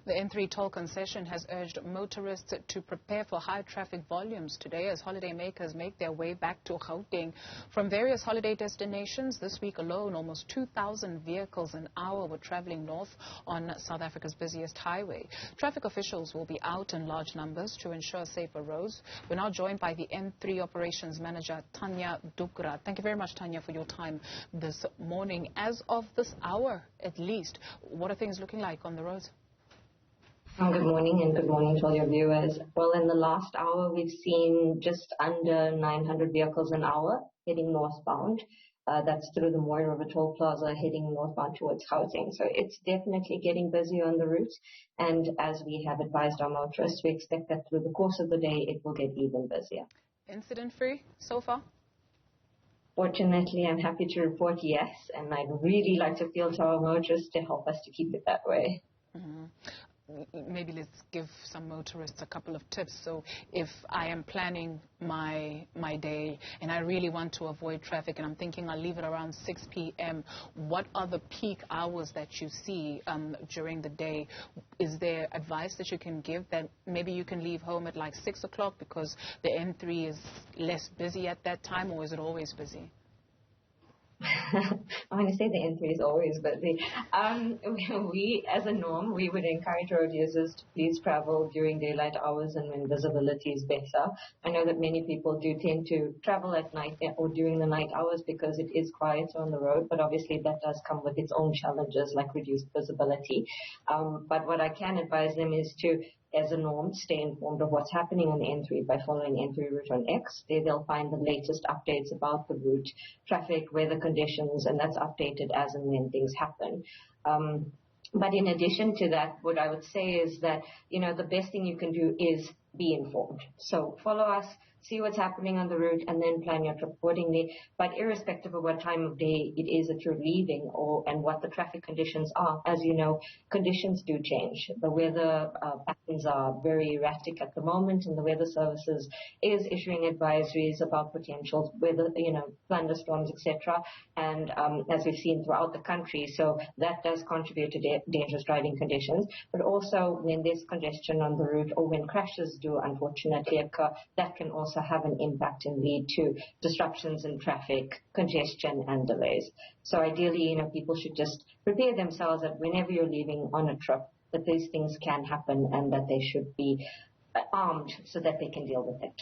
The N3 Toll Concession has urged motorists to prepare for high traffic volumes today as holidaymakers make their way back to Gauteng. From various holiday destinations this week alone, almost 2,000 vehicles an hour were traveling north on South Africa's busiest highway. Traffic officials will be out in large numbers to ensure safer roads. We're now joined by the N3 Operations Manager, Thania Dhoogra. Thank you very much, Thania, for your time this morning. As of this hour, at least, what are things looking like on the roads? Good morning and good morning to all your viewers. Well, in the last hour, we've seen just under 900 vehicles an hour heading northbound. That's through the Mooi River Toll Plaza heading northbound towards Gauteng. So it's definitely getting busier on the route. And as we have advised our motorists, we expect that through the course of the day, it will get even busier. Incident-free so far? Fortunately, I'm happy to report yes, and I'd really like to appeal to our motorists to help us to keep it that way. Maybe let's give some motorists a couple of tips. So if I am planning my day and I really want to avoid traffic and I'm thinking I'll leave it around 6 p.m., what are the peak hours that you see during the day? Is there advice that you can give that maybe you can leave home at like 6 o'clock because the N3 is less busy at that time, or is it always busy? I'm going to say the N3 is always busy. We, as a norm, we would encourage road users to please travel during daylight hours and when visibility is better. I know that many people do tend to travel at night or during the night hours because it is quiet on the road, but obviously that does come with its own challenges like reduced visibility. But what I can advise them is to, as a norm, stay informed of what's happening on the N3 by following N3 Route on X. There they'll find the latest updates about the route, traffic, weather conditions, and that's updated as and when things happen. But in addition to that, what I would say is that, the best thing you can do is be informed. So follow us, see what's happening on the route, and then plan your trip accordingly. But irrespective of what time of day it is that you're leaving and what the traffic conditions are, as you know, conditions do change. The weather patterns are very erratic at the moment, and the weather services is issuing advisories about potential weather, thunderstorms, etc. And as we've seen throughout the country, so that does contribute to dangerous driving conditions. But also when there's congestion on the route or when crashes do unfortunately occur, that can also have an impact and lead to disruptions in traffic, congestion and delays. So ideally, people should just prepare themselves that whenever you're leaving on a trip, that these things can happen and that they should be armed so that they can deal with it.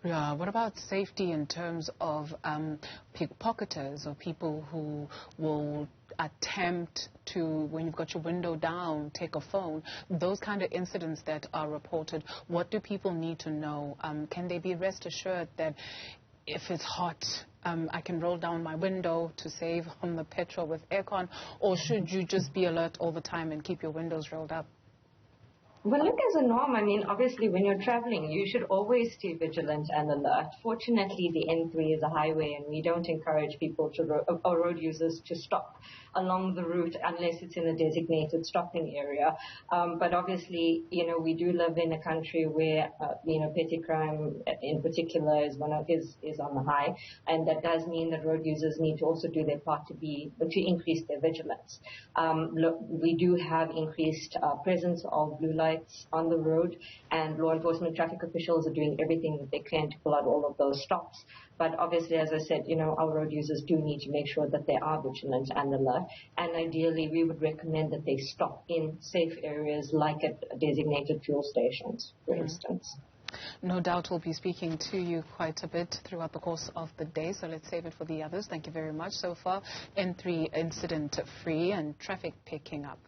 Yeah, what about safety in terms of pickpocketers or people who will attempt to, when you've got your window down, take a phone? Those kind of incidents that are reported, what do people need to know? Can they be rest assured that if it's hot, I can roll down my window to save on the petrol with aircon, or should you just be alert all the time and keep your windows rolled up? Well, look, as a norm, obviously when you're traveling, you should always stay vigilant and alert. Fortunately, the N3 is a highway and we don't encourage people or road users to stop along the route unless it's in a designated stopping area. But obviously, we do live in a country where, petty crime in particular is on the high. And that does mean that road users need to also do their part to increase their vigilance. Look, we do have increased presence of blue lights on the road, and law enforcement traffic officials are doing everything that they can to pull out all of those stops. But obviously, as I said, our road users do need to make sure that they are vigilant and alert. And ideally, we would recommend that they stop in safe areas like at designated fuel stations, for instance. No doubt we'll be speaking to you quite a bit throughout the course of the day, so let's save it for the others. Thank you very much. So far, N3 incident-free and traffic picking up.